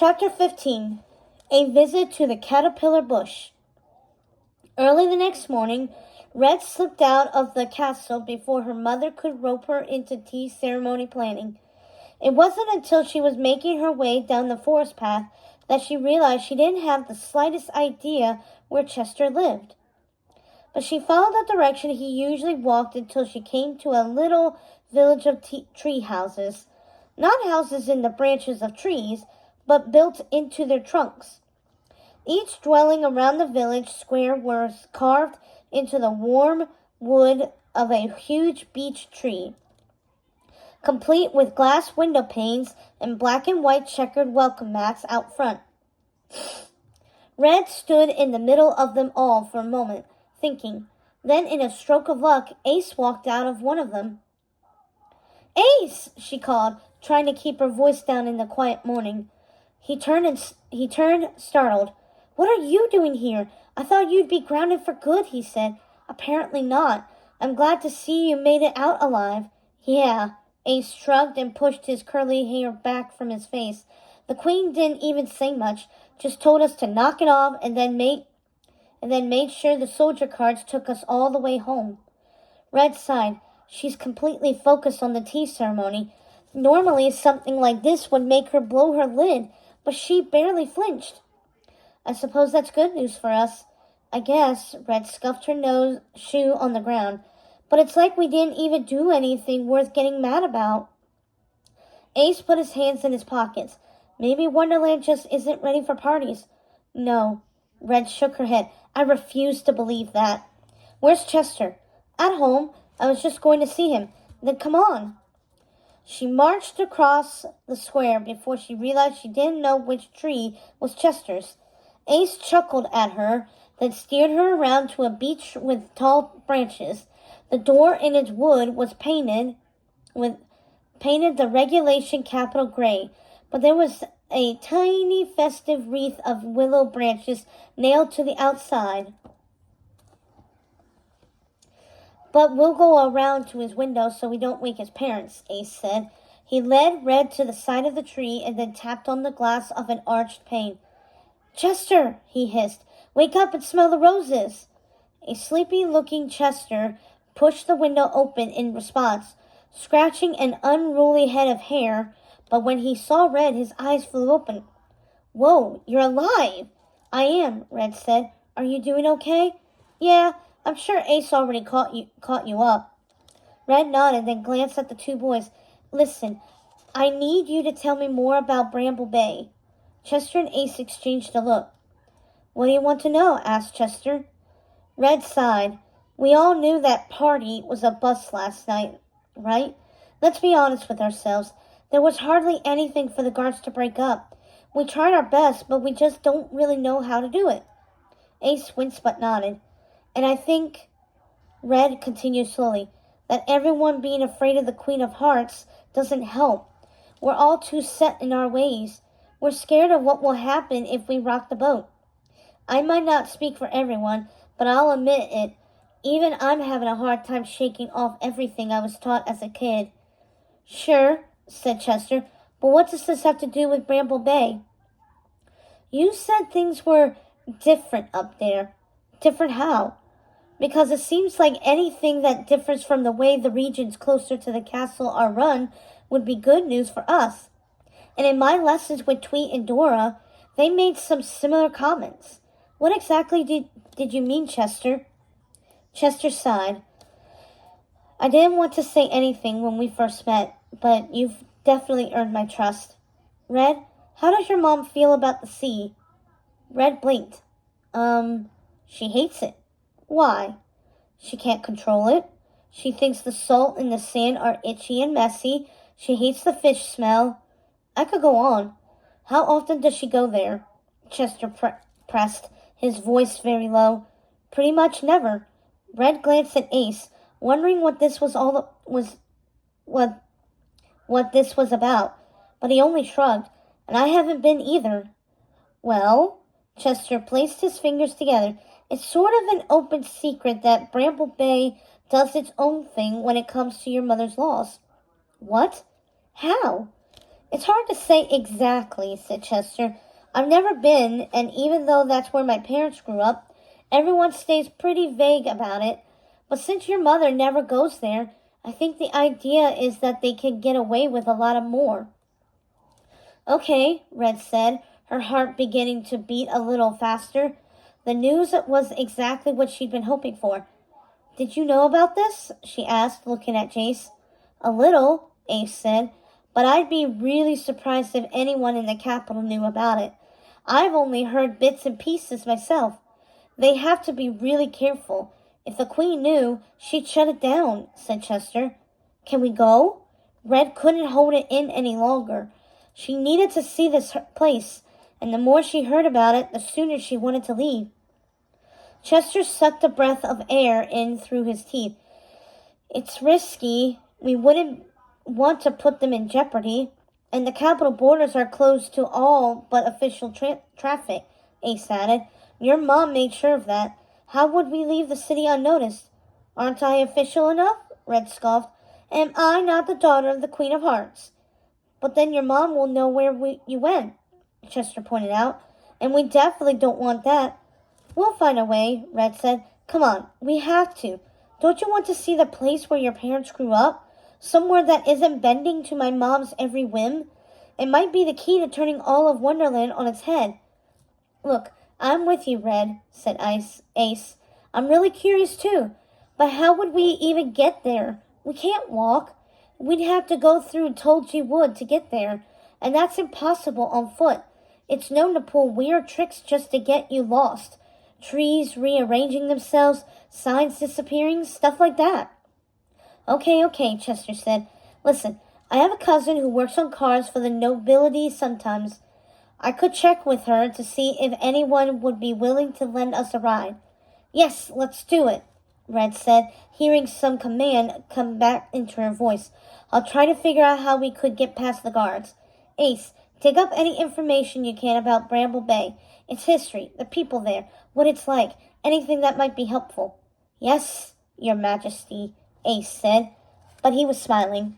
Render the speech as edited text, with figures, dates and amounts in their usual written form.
Chapter 15. A Visit to the Caterpillar Bush. Early the next morning, Red slipped out of the castle before her mother could rope her into tea ceremony planning. It wasn't until she was making her way down the forest path that she realized she didn't have the slightest idea where Chester lived. But she followed the direction he usually walked until she came to a little village of tree houses. Not houses in the branches of trees, but built into their trunks. Each dwelling around the village square was carved into the warm wood of a huge beech tree, complete with glass window panes and black and white checkered welcome mats out front. Red stood in the middle of them all for a moment, thinking. Then, in a stroke of luck, Ace walked out of one of them. "Ace!" she called, trying to keep her voice down in the quiet morning. He turned startled. "What are you doing here? I thought you'd be grounded for good," he said. "Apparently not. I'm glad to see you made it out alive." "Yeah." Ace shrugged and pushed his curly hair back from his face. "The Queen didn't even say much, just told us to knock it off and then made sure the soldier carts took us all the way home." Red sighed. She's completely focused on the tea ceremony. Normally, something like this would make her blow her lid, but she barely flinched. "I suppose that's good news for us." "I guess." Red scuffed her shoe on the ground. "But it's like we didn't even do anything worth getting mad about." Ace put his hands in his pockets. "Maybe Wonderland just isn't ready for parties." "No." Red shook her head. "I refuse to believe that." "Where's Chester?" "At home. I was just going to see him." "Then come on." She marched across the square before she realized she didn't know which tree was Chester's. Ace chuckled at her, then steered her around to a beech with tall branches. The door in its wood was painted the regulation capital gray, but there was a tiny festive wreath of willow branches nailed to the outside. "But we'll go around to his window so we don't wake his parents," Ace said. He led Red to the side of the tree and then tapped on the glass of an arched pane. "Chester," he hissed, "wake up and smell the roses." A sleepy-looking Chester pushed the window open in response, scratching an unruly head of hair, but when he saw Red, his eyes flew open. "Whoa, you're alive!" "I am," Red said. "Are you doing okay?" "Yeah, I'm sure Ace already caught you up." Red nodded, then glanced at the two boys. "Listen, I need you to tell me more about Bramble Bay." Chester and Ace exchanged a look. "What do you want to know?" asked Chester. Red sighed. "We all knew that party was a bust last night, right? Let's be honest with ourselves. There was hardly anything for the guards to break up. We tried our best, but we just don't really know how to do it." Ace winced but nodded. "And I think," Red continued slowly, "that everyone being afraid of the Queen of Hearts doesn't help. We're all too set in our ways. We're scared of what will happen if we rock the boat. I might not speak for everyone, but I'll admit it. Even I'm having a hard time shaking off everything I was taught as a kid." "Sure," said Chester, "but what does this have to do with Bramble Bay?" "You said things were different up there." "Different how?" "Because it seems like anything that differs from the way the regions closer to the castle are run would be good news for us. And in my lessons with Tweet and Dora, they made some similar comments." "What exactly did you mean, Chester?" Chester sighed. "I didn't want to say anything when we first met, but you've definitely earned my trust. Red, how does your mom feel about the sea?" Red blinked. She hates it." "Why?" "She can't control it. She thinks the salt and the sand are itchy and messy. She hates the fish smell." I could go on. "How often does she go there?" Chester pressed, his voice very low. "Pretty much never." Red glanced at Ace, wondering what this was about, but he only shrugged. "And I haven't been either." "Well," Chester placed his fingers together, "it's sort of an open secret that Bramble Bay does its own thing when it comes to your mother's laws." "What? How?" It's hard to say exactly, said Chester. I've never been, and even though that's where my parents grew up, everyone stays pretty vague about it. But since your mother never goes there, I think the idea is that they can get away with a lot more. Okay, Red said, her heart beginning to beat a little faster. The news was exactly what she'd been hoping for. Did you know about this? She asked, looking at Jace. A little, Ace said, but I'd be really surprised if anyone in the capital knew about it. I've only heard bits and pieces myself. They have to be really careful. If the Queen knew, she'd shut it down, said Chester. Can we go? Red couldn't hold it in any longer. She needed to see this place, and the more she heard about it, the sooner she wanted to leave. Chester sucked a breath of air in through his teeth. It's risky. We wouldn't want to put them in jeopardy. And the capital borders are closed to all but official traffic, Ace added. Your mom made sure of that. How would we leave the city unnoticed? Aren't I official enough? Red scoffed. Am I not the daughter of the Queen of Hearts? But then your mom will know where you went, Chester pointed out. And we definitely don't want that. We'll find a way, Red said. Come on, we have to. Don't you want to see the place where your parents grew up? Somewhere that isn't bending to my mom's every whim? It might be the key to turning all of Wonderland on its head. Look, I'm with you, Red, said Ace. I'm really curious too. But how would we even get there? We can't walk. We'd have to go through Tolji Wood to get there, and that's impossible on foot. It's known to pull weird tricks just to get you lost. Trees rearranging themselves, signs disappearing, stuff like that. Okay, Chester said. Listen, I have a cousin who works on cars for the nobility sometimes. I could check with her to see if anyone would be willing to lend us a ride. Yes, let's do it, Red said, hearing some command come back into her voice. I'll try to figure out how we could get past the guards. Ace, dig up any information you can about Bramble Bay, its history, the people there, what it's like, anything that might be helpful. Yes, Your Majesty, Ace said, but he was smiling.